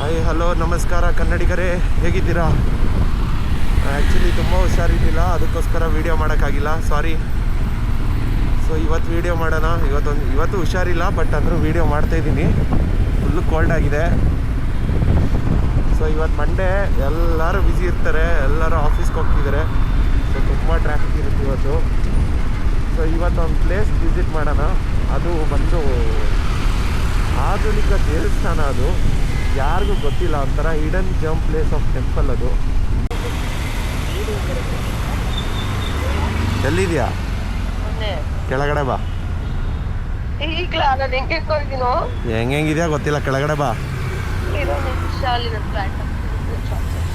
Hi hello ನಮಸ್ಕಾರ ಕನ್ನಡಿಗರೇ, ಹೇಗಿದ್ದೀರಾ? Actually ತುಂಬ ಹುಷಾರಿದ್ದಿಲ್ಲ, ಅದಕ್ಕೋಸ್ಕರ ವೀಡಿಯೋ ಮಾಡೋಕ್ಕಾಗಿಲ್ಲ, ಸಾರಿ. ಸೊ ಇವತ್ತು ವೀಡಿಯೋ ಮಾಡೋಣ. ಇವತ್ತು ಹುಷಾರಿಲ್ಲ, ಬಟ್ ಅಂದರೂ ವೀಡಿಯೋ ಮಾಡ್ತಾಯಿದ್ದೀನಿ. ಫುಲ್ಲು ಕೋಲ್ಡ್ ಆಗಿದೆ. ಸೊ ಇವತ್ತು ಮಂಡೇ, ಎಲ್ಲರೂ ಬ್ಯುಸಿ ಇರ್ತಾರೆ, ಎಲ್ಲರೂ ಆಫೀಸ್ಗೆ ಹೋಗ್ತಿದ್ದಾರೆ. ಸೊ ತುಂಬ ಟ್ರಾಫಿಕ್ ಇರುತ್ತೆ ಇವತ್ತು. ಸೊ ಇವತ್ತು ಒಂದು ಪ್ಲೇಸ್ ವಿಸಿಟ್ ಮಾಡೋಣ. ಅದು ಬಂದು ಆಧುನಿಕ ದೇವಸ್ಥಾನ. ಅದು ಯಾರಿಗೂ ಗೊತ್ತಿಲ್ಲ, ಒಂಥರ hidden gym place of temple. ಅದು ಎಲ್ಲಿದೆಯಾ? ಕೆಳಗಡೆ ಬಾ. ಹೆಂಗಿದ್ಯಾ ಗೊತ್ತಿಲ್ಲ, ಕೆಳಗಡೆ ಬಾ.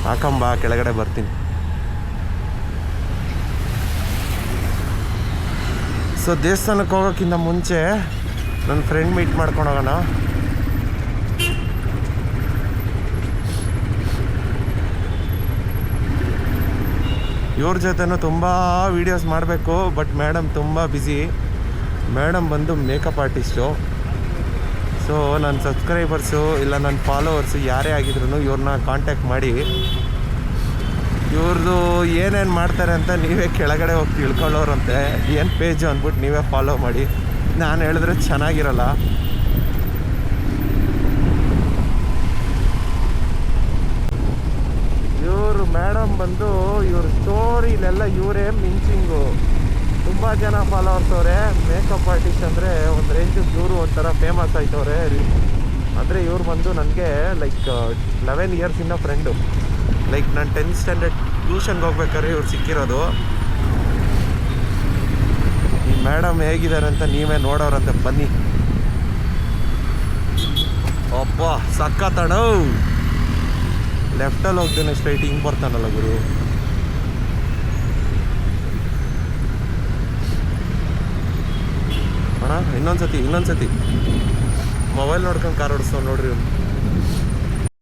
ಹಾಕಂಬಾ, ಕೆಳಗಡೆ ಬರ್ತೀನಿ. ಸೊ ದೇವಸ್ಥಾನಕ್ಕೆ ಹೋಗೋಕ್ಕಿಂತ ಮುಂಚೆ ನನ್ನ ಫ್ರೆಂಡ್ ಮೀಟ್ ಮಾಡ್ಕೊಂಡು ಹೋಗೋಣ. ಇವ್ರ ಜೊತೆನೂ ತುಂಬ ವೀಡಿಯೋಸ್ ಮಾಡಬೇಕು, ಬಟ್ ಮೇಡಮ್ ತುಂಬ ಬ್ಯುಸಿ. ಮೇಡಮ್ ಬಂದು ಮೇಕಪ್ ಆರ್ಟಿಸ್ಟು. ಸೊ ನನ್ನ ಸಬ್ಸ್ಕ್ರೈಬರ್ಸು ಇಲ್ಲ ನನ್ನ ಫಾಲೋವರ್ಸು ಯಾರೇ ಆಗಿದ್ರು ಇವ್ರನ್ನ ಕಾಂಟ್ಯಾಕ್ಟ್ ಮಾಡಿ ಇವ್ರದ್ದು ಏನೇನು ಮಾಡ್ತಾರೆ ಅಂತ ನೀವೇ ಕೆಳಗಡೆ ಹೋಗಿ ತಿಳ್ಕೊಳ್ಳೋರಂತೆ. ಏನು ಪೇಜು ಅಂದ್ಬಿಟ್ಟು ನೀವೇ ಫಾಲೋ ಮಾಡಿ. ನಾನು ಹೇಳಿದ್ರೆ ಚೆನ್ನಾಗಿರಲ್ಲ. ಇವರು ಮೇಡಮ್ ಬಂದು ಇವ್ರ ಸ್ಟೋರಿಲೆಲ್ಲ ಇವರೇ ಮಿಂಚಿಂಗು. ತುಂಬ ಜನ ಫಾಲೋವರ್ಸ್ ಅವರೇ. ಮೇಕಪ್ ಆರ್ಟಿಸ್ಟ್ ಅಂದರೆ ಒಂದು ರೇಂಜಿಗೆ ಇವರು ಒಂಥರ ಫೇಮಸ್ ಆಯ್ತವ್ರೆ. ಅಂದರೆ ಇವ್ರು ಬಂದು ನನಗೆ ಲೈಕ್ 11 ಇಯರ್ಸಿಂದ ಫ್ರೆಂಡು. ಲೈಕ್ ನಾನು 10th ಸ್ಟ್ಯಾಂಡರ್ಡ್ ಟ್ಯೂಷನ್ಗೆ ಹೋಗ್ಬೇಕಾದ್ರೆ ಇವ್ರು ಸಿಕ್ಕಿರೋದು. ಈ ಮೇಡಮ್ ಹೇಗಿದ್ದಾರೆ ಅಂತ ನೀವೇ ನೋಡೋರಂತೆ, ಬನ್ನಿ. ಅಪ್ಪ ಸಕ್ಕತ್ತಣ. ಲೆಫ್ಟಲ್ಲಿ ಹೋಗ್ತೇನೆ, ಸ್ಟ್ರೈಟ್ ಹಿಂಗೆ ಬರ್ತಾನಲ್ಲ ಗುರು. ಅಣ್ಣ ಇನ್ನೊಂದ್ಸತಿ ಮೊಬೈಲ್ ನೋಡ್ಕೊಂಡು ಕಾರ್ ಓಡಿಸ್ತಾವ ನೋಡ್ರಿ.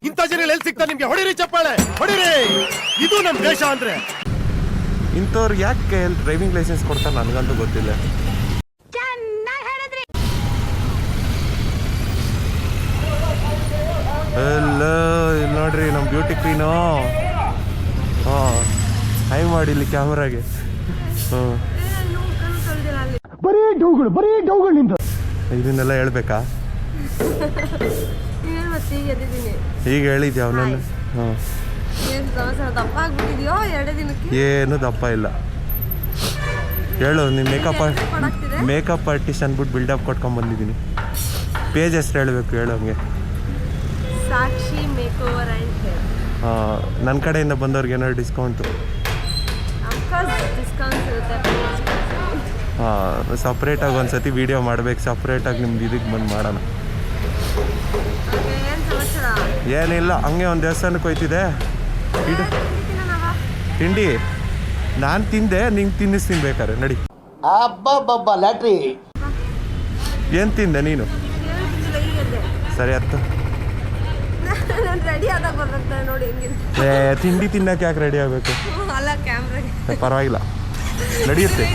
ಇಂಥ ಜನ ಎಲ್ಲಿ ಸಿಗ್ತಾ ನಿಮ್ಗೆ? ಹೊಡಿರಿ ಚಪ್ಪಾಳೆ, ಹೊಡಿರಿ. ಇದು ನಮ್ಮ ದೇಶ ಅಂದ್ರೆ. ಇಂಥವ್ರು ಯಾಕೆ ಡ್ರೈವಿಂಗ್ ಲೈಸೆನ್ಸ್ ಕೊಡ್ತಾರೆ ನನಗಂತೂ ಗೊತ್ತಿಲ್ಲ. ಎಲ್ಲ ಇಲ್ಲಿ ನೋಡ್ರಿ ನಮ್ಮ ಬ್ಯೂಟಿ ಕ್ವೀನು. ಹಾಂ ಹೈ ಮಾಡಿಲ್ಲಿ ಕ್ಯಾಮ್ರಾಗೆ. ಇದನ್ನೆಲ್ಲ ಹೇಳ್ಬೇಕಾ? ಈಗ ಹೇಳಿದ್ಯಾ ಅವನನ್ನು? ಹಾಂ ಏನು ದಪ್ಪ ಇಲ್ಲ. ಹೇಳು, ನಿಮ್ಮ ಮೇಕಪ್ ಆರ್ಟಿಸ್ಟ್ ಅಂದ್ಬಿಟ್ಟು ಬಿಲ್ಡಪ್ ಕೊಟ್ಕೊಂಡು ಬಂದಿದ್ದೀನಿ. ಪೇಜ್ ಹೆಸ್ರು ಹೇಳಬೇಕು, ಹೇಳು ಹಂಗೆ. ಸಾಕ್ಷಿ ಮೇಕೋವರ್ ಆ್ಯಂಡ್ ಹೇರ್. ನನ್ನ ಕಡೆಯಿಂದ ಬಂದವ್ರಿಗೆ ಏನಾದ್ರು ಡಿಸ್ಕೌಂಟು? ಹಾಂ, ಸಪ್ರೇಟಾಗಿ ಒಂದು ಸತಿ ವೀಡಿಯೋ ಮಾಡ್ಬೇಕು. ಸಪ್ರೇಟಾಗಿ ನಿಮ್ದು ಇದಕ್ಕೆ ಬಂದು ಮಾಡೋಣ. ಏನಿಲ್ಲ, ಹಂಗೆ ಒಂದು ದೇವಸ್ಥಾನಕ್ಕೆ ಹೋಯ್ತಿದೆ. ತಿಂಡಿ ನಾನು ತಿಂದೆ, ನಿಂಗೆ ತಿನ್ನಿಸ್ತೀನಿ ಬೇಕಾರೆ, ನಡಿ. ಲ್ಯಾಟ್ರಿ. ಏನು ತಿಂದೆ ನೀನು? ಸರಿ ಹತ್ತು. ತಿಂಡಿ ತಿನ್ನಕ್ಕೆ ಯಾಕೆ ರೆಡಿ ಆಗಬೇಕು? ಪರವಾಗಿಲ್ಲ, ನಡೆಯುತ್ತೆ.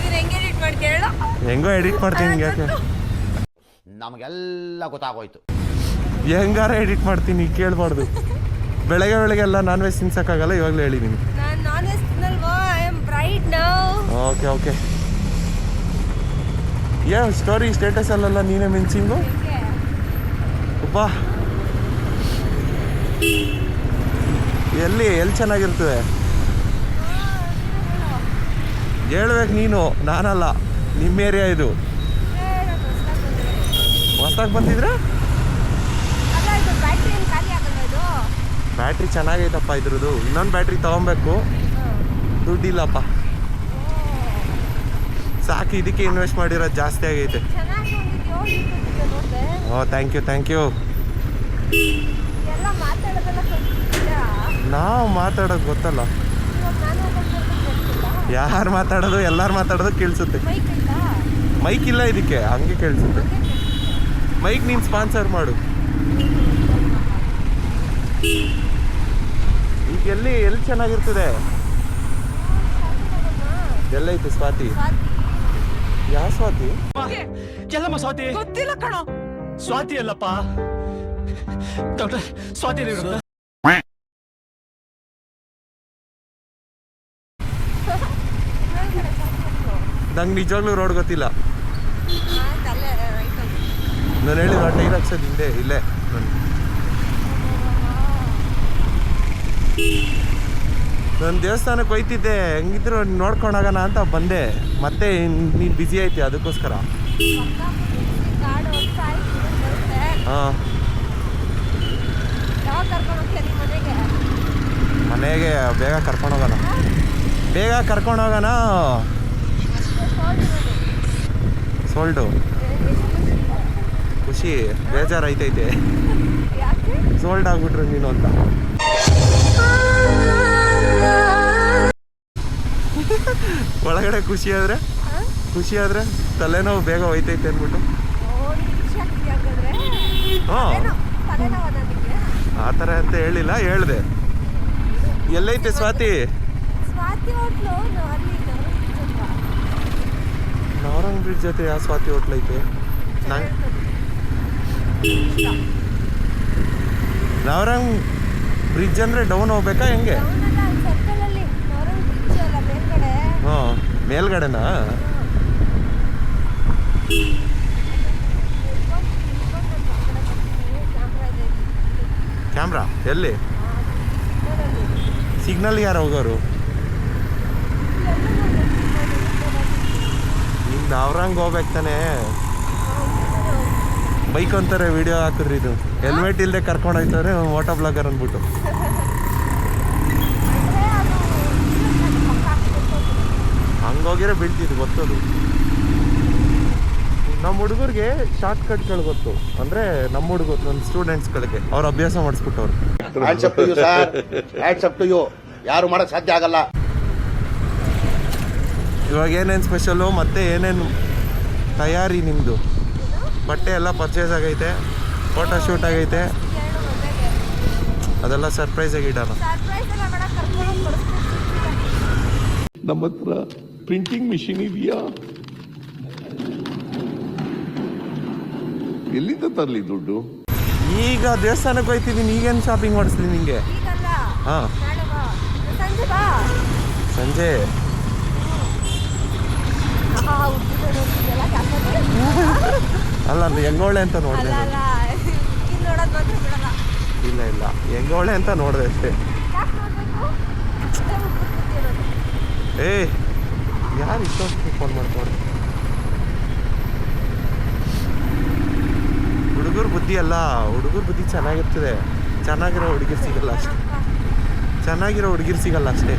ಹೆಂಗೋ ಎಡಿಟ್ ಮಾಡ್ತೀನಿ. ಹಿಂಗೆ ಯಾಕೆ? ನಮಗೆಲ್ಲ ಗೊತ್ತಾಗೋಯ್ತು. ಹೆಂಗಾರ ಎಡಿಟ್ ಮಾಡ್ತೀನಿ, ಕೇಳಬಾರ್ದು. ಬೆಳಗ್ಗೆ ಎಲ್ಲ ನಾನ್ ವೆಜ್ ತಿನ್ಸಕ್ಕಾಗಲ್ಲ, ಇವಾಗಲೇ ಹೇಳಿದ್ದೀನಿ. ಓಕೆ ಸ್ಟೋರಿ ಸ್ಟೇಟಸ್ ಅಲ್ಲೆಲ್ಲ ನೀನೇ ಮಿಂಚಿಂಗು. ಅಪ್ಪ ಎಲ್ಲಿ ಚೆನ್ನಾಗಿರ್ತದೆ ಹೇಳ್ಬೇಕು ನೀನು, ನಾನಲ್ಲ. ನಿಮ್ಮ ಏರಿಯಾ ಇದು. ಹೊಸ್ದಾಗಿ ಬಂದಿದ್ರೆ ಬ್ಯಾಟ್ರಿ ಚೆನ್ನಾಗೈತಪ್ಪ ಇದ್ರದ್ದು. ಇನ್ನೊಂದು ಬ್ಯಾಟ್ರಿ ತೊಗೊಬೇಕು, ದುಡ್ಡಿಲ್ಲಪ್ಪ. ಸಾಕು, ಇದಕ್ಕೆ ಇನ್ವೆಸ್ಟ್ ಮಾಡಿರೋದು ಜಾಸ್ತಿ ಆಗೈತೆ. ಓ ಥ್ಯಾಂಕ್ ಯು. ನಾವು ಮಾತಾಡೋದು ಗೊತ್ತಲ್ಲ. ಯಾರು ಮಾತಾಡೋದು, ಎಲ್ಲರೂ ಮಾತಾಡೋದು ಕೇಳಿಸುತ್ತೆ. ಮೈಕ್ ಇಲ್ಲ ಇದಕ್ಕೆ, ಹಂಗೆ ಕೇಳಿಸುತ್ತೆ. ಮೈಕ್ ನೀನು ಸ್ಪಾನ್ಸರ್ ಮಾಡು. ಈಗ ಎಲ್ಲಿ ಚೆನ್ನಾಗಿರ್ತದೆ? ಎಲ್ಲೈತೆ ಸ್ವಾತಿ? ಯಾವ ಸ್ವಾತಿ? ಎಲ್ಲಮ್ಮ ಸ್ವಾತಿ? ಗೊತ್ತಿಲ್ಲ ಕಣೋ. ಸ್ವಾತಿ ಅಲ್ಲಪ್ಪ, ಡಾಕ್ಟರ್ ಸ್ವಾತಿ. ನಂಗೆ ನಿಜವಾಗ್ಲೂ ರೋಡ್ ಗೊತ್ತಿಲ್ಲ. ಅಲ್ಲೇ ರೈಟ್ ಹೋಗಿ. ನಾನು ಹೇಳಿದ ಟೈರ್ ಹಾಕ್ಸೋದು ಹಿಂದೆ ಇಲ್ಲೇ ನಾನು ದೇವಸ್ಥಾನಕ್ಕೆ ಹೋಯ್ತಿದ್ದೆ, ಹೆಂಗಿದ್ರು ನೋಡ್ಕೊಂಡೋಗೋಣ ಅಂತ ಬಂದೆ. ಮತ್ತೆ ನೀನು ಬ್ಯುಸಿ ಐತಿ ಅದಕ್ಕೋಸ್ಕರ. ಗಾಡಿ ಹೋಗ್ತಾ ಇತ್ತು, ಬರುತ್ತೆ. ಹಾಂ, ಯಾವಾಗ ಕರ್ಕೊಂಡು ಹೋಗ್ತೀಯ ನಿಮ್ಮ ಮನೆಗೆ? ಮನೆಗೆ ಬೇಗ ಕರ್ಕೊಂಡೋಗೋಣ, ಬೇಗ ಕರ್ಕೊಂಡೋಗೋಣ. ಸೋಲ್ಡು ಖುಷಿ, ಬೇಜಾರೈತೈತೆ. ಯಾಕೆ? ಸೋಲ್ಡ್ ಆಗ್ಬಿಟ್ರು ನೀನು ಅಂತ. ಒಳಗಡೆ ಖುಷಿ ಆದ್ರೆ ತಲೆನೋವು ಬೇಗ ಹೋಯ್ತೈತೆ ಅಂದ್ಬಿಟ್ಟು. ಹಾಂ, ಆ ಥರ ಅಂತ ಹೇಳಿಲ್ಲ, ಹೇಳ್ದೆ. ಎಲ್ಲೈತೆ ಸ್ವಾತಿ? ನವರಂಗ್ ಬ್ರಿಡ್ಜ್ ಜೊತೆ ಯಾವ ಸ್ವಾತಿ ಹೋಟ್ಲ್ ಐತೆ? ನವರಂಗ್ ಬ್ರಿಡ್ಜ್ ಅಂದರೆ ಡೌನ್ ಹೋಗ್ಬೇಕಾ ಹೆಂಗೆ? ಹಾಂ, ಮೇಲ್ಗಡೆನಾ? ಕ್ಯಾಮ್ರಾ ಎಲ್ಲಿ? ಸಿಗ್ನಲ್ ಯಾರು ಹೋಗೋರು? ಈಗ ನವರಂಗ್ ಹೋಗ್ಬೇಕು ತಾನೇ. ಬೈಕ್ ಅಂತಾರೆ ವಿಡಿಯೋ ಹಾಕಿದ್ರಿ, ಇದು ಹೆಲ್ಮೆಟ್ ಇಲ್ಲದೆ ಕರ್ಕೊಂಡು ಹೋಯ್ತಾರೆ ಮೋಟೋ ಬ್ಲಾಗರ್ ಅಂದ್ಬಿಟ್ಟು. ಹಂಗೋಗಿರೋ ಬೀಳ್ತಿದ್ದು ಗೊತ್ತದು. ನಮ್ಮ ಹುಡುಗರಿಗೆ ಶಾರ್ಟ್ ಕಟ್ಗಳು ಗೊತ್ತು, ಅಂದರೆ ನಮ್ಮ ಹುಡುಗರು ನನ್ನ ಸ್ಟೂಡೆಂಟ್ಸ್ಗಳಿಗೆ ಅವ್ರು ಅಭ್ಯಾಸ ಮಾಡಿಸ್ಬಿಟ್ಟವ್ರು. ಯಾರು ಮಾಡಕ್ ಸಾಧ್ಯ ಆಗಲ್ಲ. ಇವಾಗ ಏನೇನು ಸ್ಪೆಷಲು, ಮತ್ತೆ ಏನೇನು ತಯಾರಿ ನಿಮ್ಮದು? ಬಟ್ಟೆ ಎಲ್ಲ ಪರ್ಚೇಸ್ ಆಗೈತೆ, ಫೋಟೋ ಶೂಟ್ ಆಗೈತೆ, ಅದೆಲ್ಲ ಸರ್ಪ್ರೈಸಾಗಿ ಇಡೋಣ. ನಮ್ಮ ಹತ್ರ ಪ್ರಿಂಟಿಂಗ್ ಮಿಷಿನ್ ಇದೆಯಾ? ಎಲ್ಲಿಂದ ತರಲಿ ದುಡ್ಡು? ಈಗ ದೇವಸ್ಥಾನಕ್ಕೆ ಹೋಯ್ತಿದ್ದೀನಿ, ಈಗೇನು ಶಾಪಿಂಗ್ ಮಾಡಿಸ್ತೀನಿ ನಿಂಗೆ? ಹಾಂ, ಸಂಜೆ. ಅಲ್ಲ, ಹೆಂಗೋಳೆ ಅಂತ ನೋಡಿದೆ. ಇಲ್ಲ ಇಲ್ಲ, ಹೆಂಗೋಳೆ ಅಂತ ನೋಡಿದೆ ಅಷ್ಟೇ. ಏಯ್, ಯಾರು ಇಷ್ಟೊಂದು ಫೋನ್ ಮಾಡ್ಕೊಂಡು? ಹುಡುಗರ ಬುದ್ಧಿ ಅಲ್ಲ, ಹುಡುಗರ ಬುದ್ಧಿ ಚೆನ್ನಾಗಿರ್ತದೆ. ಚೆನ್ನಾಗಿರೋ ಹುಡುಗಿರು ಸಿಗಲ್ಲ ಅಷ್ಟೇ, ಚೆನ್ನಾಗಿರೋ ಹುಡುಗಿರು ಸಿಗಲ್ಲ ಅಷ್ಟೇ.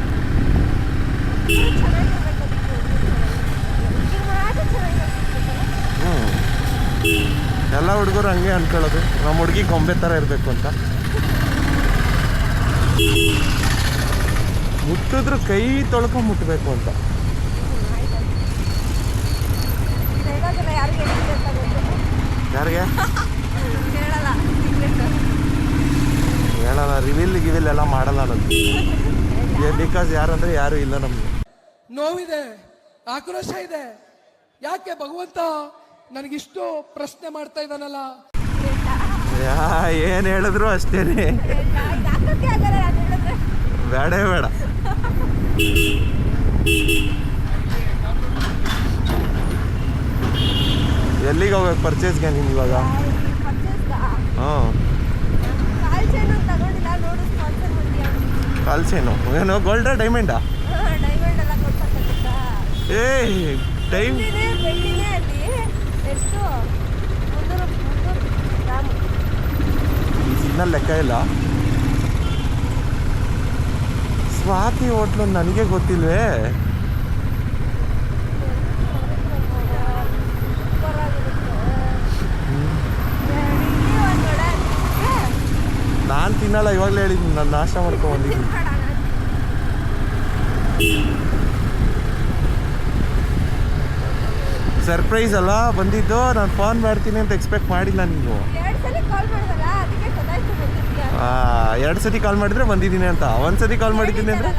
ಎಲ್ಲ ಹುಡುಗರು ಹಂಗೆ ಅನ್ಕೊಳ್ಳೋದು, ನಮ್ಮ ಹುಡುಗಿ ಗೊಂಬೆ ಥರ ಇರಬೇಕು ಅಂತ. ಮುಟ್ಟಿದ್ರು ಕೈ ತೊಳ್ಕೊಂಡು ಮುಟ್ಟಬೇಕು ಅಂತ. ಯಾರಿಗೆ ಹೇಳಲ್ಲ, ರಿವಿಲ್ ಎಲ್ಲ ಮಾಡಲ್ಲ ನಾನು. ಬಿಕಾಸ್ ಯಾರಂದ್ರೆ ಯಾರು ಇಲ್ಲ ನಮ್ಗೆ. ನೋವಿದೆ, ಆಕ್ರೋಶ ಇದೆ. ಯಾಕೆ ಭಗವಂತ ನನಗಿಷ್ಟು ಪ್ರಶ್ನೆ ಮಾಡ್ತಾ ಇದ್ದಾನಲ್ಲ? ಏನ್ ಹೇಳಿದ್ರು ಅಷ್ಟೇನೆ, ಬೇಡೇ ಬೇಡ. ಎಲ್ಲಿಗೆ ಹೋಗ್ಬೇಕು ಪರ್ಚೇಸ್ಗೆ ನೀನು ಇವಾಗ? ಹಾಂ, ಕಾಲ್ ಚೈನು ಏನು? ಗೋಲ್ಡಾ ಡೈಮಂಡಾ? ಏ ಟೈಮ್ ಸಿಗ್ನಲ್ ಲೆಕ್ಕ ಇಲ್ಲ. ಸ್ವಾತಿ ಹೋಟ್ಲು ನನಗೆ ಗೊತ್ತಿಲ್ವೇ? ನಾನು ತಿನ್ನಲ್ಲ, ಇವಾಗಲೇ ಹೇಳಿದ್ದೀನಿ, ನಾನು ನಾಷ್ಟ ಮಾಡ್ಕೊಂಡು ಬಂದಿದ್ದೀನಿ. ಸರ್ಪ್ರೈಸ್ ಅಲ್ಲ ಬಂದಿದ್ದು, ನಾನು ಫೋನ್ ಮಾಡ್ತೀನಿ ಅಂತ ಎಕ್ಸ್ಪೆಕ್ಟ್ ಮಾಡಿಲ್ಲ ನೀನು. 2 ಸತಿ ಕಾಲ್ ಮಾಡಿದ್ರೆ ಬಂದಿದ್ದೀನಿ ಅಂತ, 1 ಸತಿ ಕಾಲ್ ಮಾಡಿದ್ದೀನಿ ಅಂದರೆ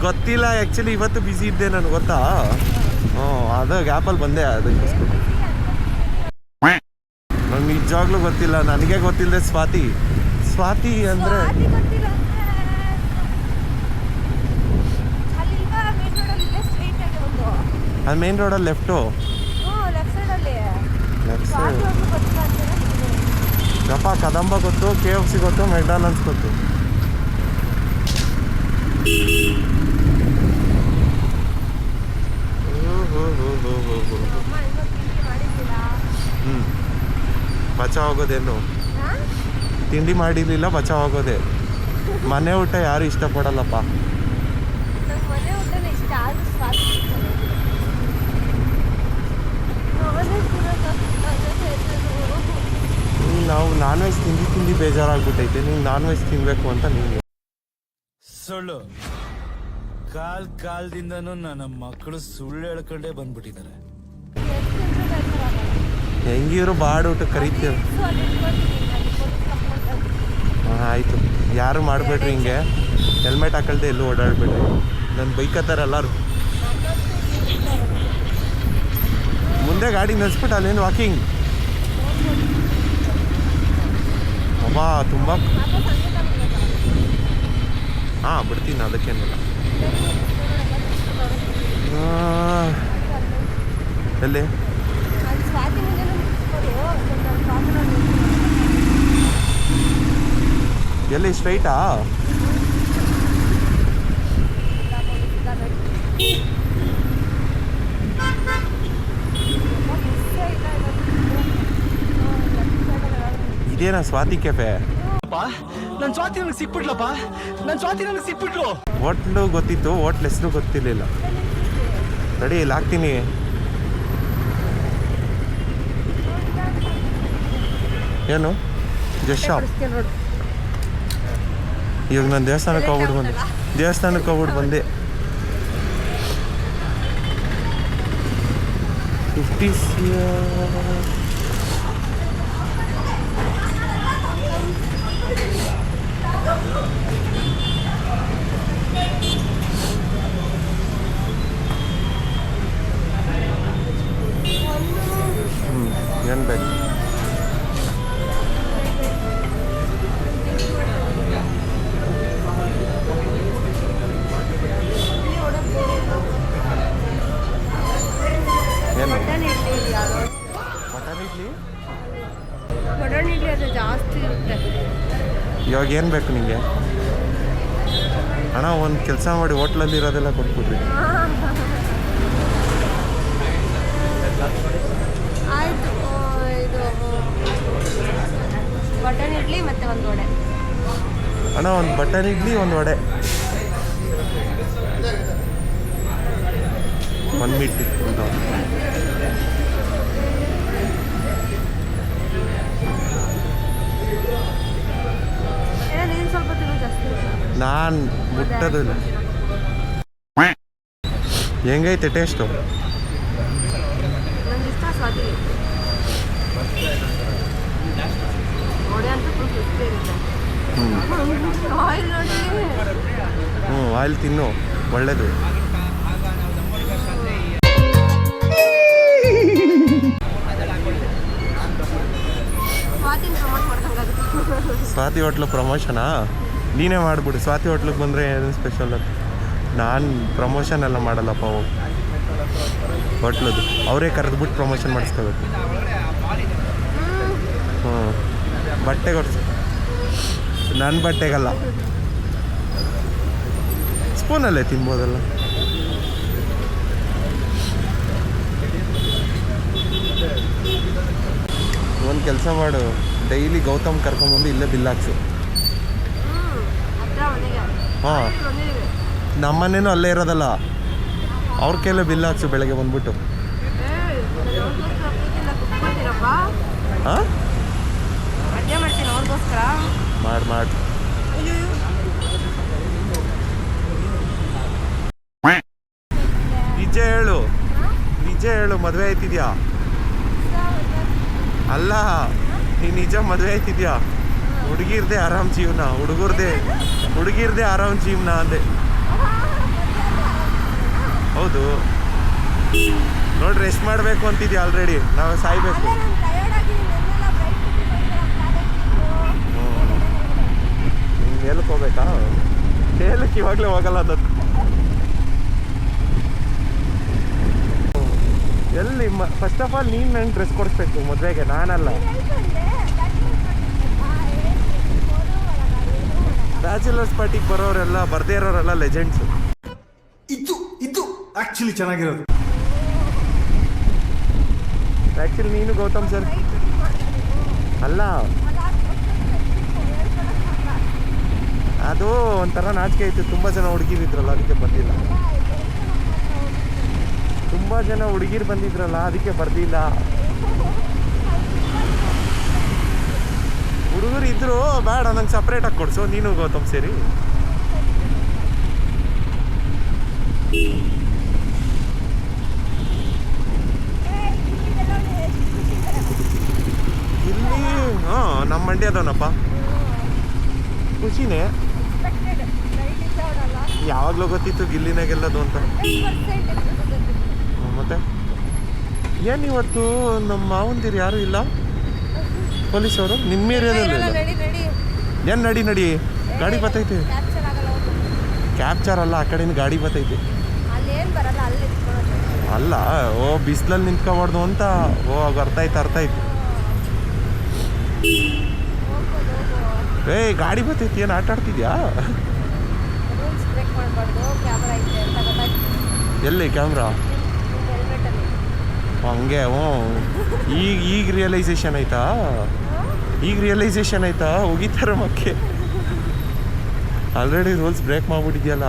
ಗೊತ್ತಿಲ್ಲ. ಆ್ಯಕ್ಚುಲಿ ಇವತ್ತು ಬ್ಯುಸಿ ಇದ್ದೆ ನಾನು, ಗೊತ್ತಾ? ಹ್ಞೂ, ಅದು ಗ್ಯಾಪಲ್ಲಿ ಬಂದೆ ಅದಕ್ಕೋಸ್ಕರ. ನಂಗೆ ನಿಜವಾಗ್ಲೂ ಗೊತ್ತಿಲ್ಲ, ನನಗೆ ಗೊತ್ತಿಲ್ಲದೆ ಸ್ವಾತಿ ಅಂದರೆ ಅದು ಮೇನ್ ರೋಡಲ್ಲಿ ಲೆಫ್ಟು. ಹ್ಞೂ ಲೆಫ್ಟ್ ಸೈಡಲ್ಲಿ ಲೆಫ್ಟ್ ಸೈಡ್ ಸ್ವಾತಿ ಹೋಟ್ಲು ಗೊತ್ತಿಲ್ಲ ಅಂತೀರಾ? ಗಪ್ಪ ಕದಂಬ ಗೊತ್ತು, KFC ಗೊತ್ತು, ಮೆಕ್ಡಾನಲ್ಸ್ ಗೊತ್ತು. ಅಮ್ಮ ಇನ್ನೂ ತಿಂಡಿ ಮಾಡಿದ್ದಿಲ್ಲ. ಹ್ಞೂ ಬಚಾವ್ ಆಗೋದೇನು? ಹಾಂ ತಿಂಡಿ ಮಾಡಿರಲಿಲ್ಲ, ಬಚಾವ್ ಆಗೋದೆ. ಮನೆ ಊಟ ಯಾರು ಇಷ್ಟಪಡಲ್ಲಪ್ಪ. ನಂಗೆ ಮನೆ ಊಟನೇ ಇಷ್ಟ, ಆದರೂ ಸ್ವಾತಿ ನಾವು ನಾನ್ ವೆಜ್ ತಿಂದು ಬೇಜಾರಾಗ್ಬಿಟ್ಟೈತೆ. ನೀವು ನಾನ್ ವೆಜ್ ತಿನ್ನಬೇಕು ಅಂತ ನೀವು ಸುಳ್ಳು ಕಾಲದಿಂದನೂ ನನ್ನ ಮಕ್ಕಳು ಸುಳ್ಳು ಹೇಳ್ಕೊಂಡೇ ಬಂದ್ಬಿಟ್ಟಿದ್ದಾರೆ. ಹೆಂಗಿದ್ರು ಬಾಡ್ ಊಟ ಕರಿತೀರ. ಹಾಂ ಆಯಿತು, ಯಾರು ಮಾಡಬೇಡ್ರಿ ಹಿಂಗೆ. ಹೆಲ್ಮೆಟ್ ಹಾಕಳ್ದೆ ಎಲ್ಲೂ ಓಡಾಡಬೇಡ್ರಿ. ನನ್ನ ಬೈಕ್ ಹತ್ತಾರ ಎಲ್ಲರೂ. ಮುಂದೆ ಗಾಡಿ ನಿಲ್ಸ್ಬಿಟ್ಟು ಅಲ್ಲೇನು ವಾಕಿಂಗ್. ಅಮ್ಮ ತುಂಬ ಹಾಂ ಬಿಡ್ತೀನಿ, ಅದಕ್ಕೇನಿಲ್ಲ. ಎಲ್ಲಿ ಸ್ವಾತಿ ಮುಂದೆ ಎಲ್ಲಿ ಸ್ಟ್ರೈಟಾ? ಇದೇನಾ ಸ್ವಾತಿ ಕೆಫೆ? ನನ್ನ ಸ್ವಾತಿ ನನಗೆ ಸಿಕ್ಬಿಟ್ಲಪ್ಪ, ನನ್ನ ಸ್ವಾತಿ ನನಗೆ ಸಿಕ್ಬಿಟ್ಲು. ಹೋಟ್ಲು ಗೊತ್ತಿತ್ತು, ಹೋಟ್ಲ್ ಹೆಸರು ಗೊತ್ತಿರಲಿಲ್ಲ. ರೆಡಿ ಇಲ್ಲಿ ಹಾಕ್ತೀನಿ. ಏನು ಜಸ್ಟ್ ಶಾಪ್. ಇವಾಗ ನಾನು ದೇವಸ್ಥಾನಕ್ಕೆ ಹೋಗ್ಬಿಟ್ಟು ಬಂದೆ. 50 ಏನು ಬೇಕು? ಏನು ಮಟನ್ ಇಡ್ಲಿ ಯಾರು ಮಟನ್ ಇಡ್ಲಿ? ಮಟನ್ ಇಡ್ಲಿ ಅದು ಜಾಸ್ತಿ ಇರುತ್ತೆ. ಇವಾಗ ಏನು ಬೇಕು ನಿಮಗೆ? ಅಣ್ಣ ಒಂದು ಕೆಲಸ ಮಾಡಿ, ಹೋಟ್ಲಲ್ಲಿ ಇರೋದೆಲ್ಲ ಕೊಟ್ಬಿಡ್ರಿ. ಆಯಿತು, ಇದು ಮಟನ್ ಇಡ್ಲಿ ಮತ್ತು ಒಂದು ವಡೆ. ಅಣ್ಣ ಒಂದು ಬಟನ್ ಇಡ್ಲಿ, ಒಂದು ವಡೆ, ಒಂದು ಮಿಟ್ಟಿ ಒಂದು. ನೀನು ಸ್ವಲ್ಪ ತಿನ್ನು ಜಾಸ್ತಿ. ನಾನು ಮುಟ್ಟೋದು ಇಲ್ಲ. ಹೆಂಗೈತೆ ಟೇಸ್ಟು? ನಂಗೆ ಇಷ್ಟ ಸ್ವಾತಿ ವಡೆ ಅಂತೂ ಫುಲ್ ಕ್ರಿಸ್ಪಿ ಇರುತ್ತೆ. ಆಯಿಲ್ ನೋಡಿ. ಆಯಿಲ್ ತಿನ್ನು, ಒಳ್ಳೇದು. ಸ್ವಾತಿನ ಪ್ರಮೋಟ್ ಮಾಡ್ದಂಗಾಗುತ್ತೆ. ಸ್ವಾತಿ ಹೋಟ್ಲು ಪ್ರಮೋಷನಾ? ನೀನೇ ಮಾಡಿಬಿಡು. ಸ್ವಾತಿ ಹೋಟ್ಲಿಗೆ ಬಂದರೆ ಏನು ಸ್ಪೆಷಲ್ ಅಂತ. ನಾನು ಪ್ರಮೋಷನ್ ಎಲ್ಲ ಮಾಡಲ್ಲಪ್ಪ. ಹೋಟ್ಲದು ಅವರೇ ಕರೆದ್ಬಿಟ್ಟು ಪ್ರಮೋಷನ್ ಮಾಡಿಸ್ಕೋಬೇಕು. ಬಟ್ಟೆ ಕೊಡ್ಸಿ, ನನ್ನ ಬಟ್ಟೆಗಲ್ಲ, ಸ್ಪೂನಲ್ಲೇ ತಿನ್ಬೋದಲ್ಲ. ಒಂದು ಕೆಲಸ ಮಾಡು, ಡೈಲಿ ಗೌತಮ್ ಕರ್ಕೊಂಬಂದು ಇಲ್ಲೇ ಬಿಲ್ ಹಾಕ್ಸು. ಹಾಂ, ನಮ್ಮನೇನು ಅಲ್ಲೇ ಇರೋದಲ್ಲ, ಅವ್ರ ಕೈಲೇ ಬಿಲ್ ಹಾಕ್ಸು ಬೆಳಗ್ಗೆ ಬಂದ್ಬಿಟ್ಟು. ಹಾಂ ಅಡುಗೆ ಮಾಡ್ತೀನಿ ಅವ್ರಿಗೋಸ್ಕರ. ಮಾಡಿ ನಿಜ ಹೇಳು, ಮದುವೆ ಆಯ್ತಿದ್ಯಾ? ಅಲ್ಲ, ನೀನು ನಿಜ ಮದುವೆ ಆಯ್ತಿದ್ಯಾ? ಹುಡುಗಿರ್ದೆ ಆರಾಮ್ ಜೀವನ, ಹುಡುಗಿರ್ದೆ ಆರಾಮ್ ಜೀವನ ಅಂದೆ. ಹೌದು ನೋಡಿ, ರೆಸ್ಟ್ ಮಾಡಬೇಕು ಅಂತಿದ್ಯಾ ಆಲ್ರೆಡಿ. ನಾವು ಸಾಯ್ಬೇಕು. ಮೇಲಕ್ಕೆ ಹೋಗ್ಬೇಕಾ? ಮೇಲಕ್ಕೆ ಇವಾಗಲೇ ಹೋಗಲ್ಲ ಅದು. ಎಲ್ಲಿ ಫಸ್ಟ್ ಆಫ್ ಆಲ್ ನೀನು ನಂಗೆ ಡ್ರೆಸ್ ಕೊಡಿಸ್ಬೇಕು ಮದುವೆಗೆ, ನಾನಲ್ಲ. ಬ್ಯಾಚುಲರ್ಸ್ ಪಾರ್ಟಿಗೆ ಬರೋರೆಲ್ಲ ಬರ್ದೇ ಇರೋರೆಲ್ಲ ಲೆಜೆಂಡ್ಸು. ಇದು ಆಕ್ಚುಲಿ ಚೆನ್ನಾಗಿರೋದು. ಆ್ಯಕ್ಚುಲಿ ನೀನು ಗೌತಮ್ ಸರ್ ಅಲ್ಲ, ಅದು ಒಂಥರ ನಾಚಿಕೆ ಇತ್ತು. ತುಂಬ ಜನ ಹುಡುಗಿರಿದ್ರಲ್ಲ ಅದಕ್ಕೆ ಬಂದಿಲ್ಲ. ತುಂಬ ಜನ ಹುಡುಗಿರು ಬಂದಿದ್ರಲ್ಲ ಅದಕ್ಕೆ ಬರ್ದಿಲ್ಲ. ಹುಡುಗರು ಇದ್ರು ಬೇಡ ನಂಗೆ ಸಪ್ರೇಟಾಗಿ ಕೊಡಿಸು, ನೀನು ಗೌತಮ್ ಸೇರಿ. ಇಲ್ಲಿ ಹಾಂ ನಮ್ಮ ಮಂಡ್ಯದವನಪ್ಪ, ಖುಷಿನೇ. ಯಾವಾಗಲೂ ಗೊತ್ತಿತ್ತು ಗಿಲ್ಲಿನ ಗೆಲ್ಲೋದು ಅಂತ. ಮತ್ತೆ ಏನು ಇವತ್ತು ನಮ್ಮ ಮಾವಂದಿರು ಯಾರೂ ಇಲ್ಲ ಪೊಲೀಸವರು ನಿಮ್ಮ ಏರಿಯಾದಲ್ಲಿ? ಏನು ನಡಿ ಗಾಡಿ ಬರ್ತೈತೆ. ಕ್ಯಾಪ್ಚರ್ ಅಲ್ಲ, ಆ ಕಡೆಯಿಂದ ಗಾಡಿ ಬರ್ತೈತೆ. ಅಲ್ಲ ಓ ಬಿಸಿಲಲ್ಲಿ ನಿಂತ್ಕೊಬಾರ್ದು ಅಂತ. ಓ ಅರ್ಥಾಯ್ತು. ಏಯ್ ಗಾಡಿ ಬರ್ತೈತಿ, ಏನು ಆಟ ಆಡ್ತಿದ್ಯಾ? ಎಲ್ಲಿ ಕ್ಯಾಮ್ರಾ? ಹಂಗೆ ಹ್ಞೂ. ಈಗ ರಿಯಲೈಸೇಷನ್ ಆಯ್ತಾ? ಹೋಗಿತಾರೆ ಮಕ್ಕೆ. ಆಲ್ರೆಡಿ ರೂಲ್ಸ್ ಬ್ರೇಕ್ ಮಾಡ್ಬಿಟ್ಟಿದ್ಯಲ್ಲ.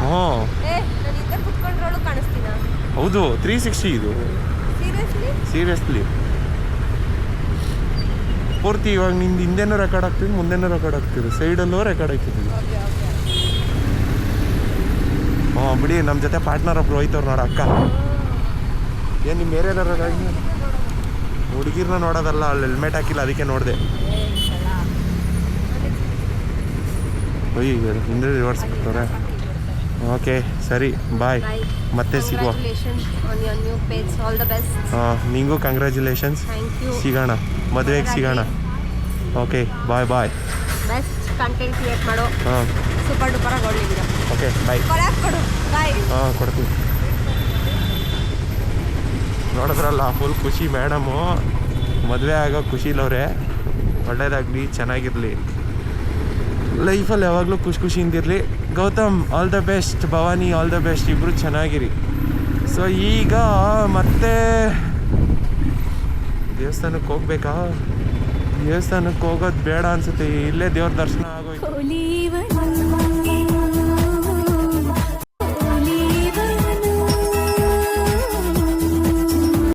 ಹ್ಞೂ ಹೌದು, 360 ಇದು ಸೀರಿಯಸ್ಲಿ. ಪೂರ್ತಿ ಇವಾಗ ನಿಂದು ಹಿಂದೆನೂ ರೆಕಾರ್ಡ್ ಆಗ್ತಿದ್ದು, ಮುಂದೆನೂ ರೆಕಾರ್ಡ್ ಆಗ್ತಿದ್ದು, ಸೈಡಲ್ಲೂ ರೆಕಾರ್ಡ್ ಆಗ್ತಿದ್ದು. ಹಾಂ ಬಿಡಿ, ನಮ್ಮ ಜೊತೆ ಪಾರ್ಟ್ನರ್ ಒಬ್ರು ಹೋಯ್ತವ್ರು ನೋಡ ಅಕ್ಕ. ಏನು ನಿಮ್ಮ ಏರಿಯಾದವ್ರ ಹುಡುಗಿರ್ನ ನೋಡೋದಲ್ಲ, ಅಲ್ಲಿ ಹೆಲ್ಮೆಟ್ ಹಾಕಿಲ್ಲ ಅದಕ್ಕೆ ನೋಡಿದೆ. ಹಿಂದೆ ರಿವರ್ಸ್ ಬಿಡ್ತಾರೆ. ಓಕೆ ಸರಿ, ಬಾಯ್, ಮತ್ತೆ ಸಿಗುವ. ಹಾಂ ನಿಂಗೂ ಕಂಗ್ರ್ಯಾಚುಲೇಷನ್ಸ್. ಸಿಗೋಣ, ಮದುವೆಗೆ ಸಿಗೋಣ. Okay bye. Best content create ಮಾಡೋ. ಹಾಂ ಸೂಪರ್ ಡೂಪರ್ ಆಗಿ ಹೊಡ್ಲಿದ್ದೀರಾ. Okay bye. ಬಾಯ್. ಹಾಂ ಕೊಡ್ತೀನಿ. ನೋಡಿದ್ರಲ್ಲ ಫುಲ್ ಖುಷಿ ಮೇಡಮು. ಮದುವೆ ಆಗೋ ಖುಷಿಲವ್ರೆ. ಒಳ್ಳೇದಾಗಲಿ, ಚೆನ್ನಾಗಿರಲಿ, ಲೈಫಲ್ಲಿ ಯಾವಾಗಲೂ ಖುಷಿಯಿಂದಿರಲಿ. Gautam all the best, Bhavani all the best, ಇಬ್ಬರು ಚೆನ್ನಾಗಿರಿ. ಸೊ ಈಗ ಮತ್ತೆ ದೇವಸ್ಥಾನಕ್ಕೆ ಹೋಗ್ಬೇಕಾ? ದೇವಸ್ಥಾನಕ್ಕೆ ಹೋಗೋದು ಬೇಡ ಅನಿಸುತ್ತೆ, ಇಲ್ಲೇ ದೇವ್ರ ದರ್ಶನ ಆಗೋಯ್ತು.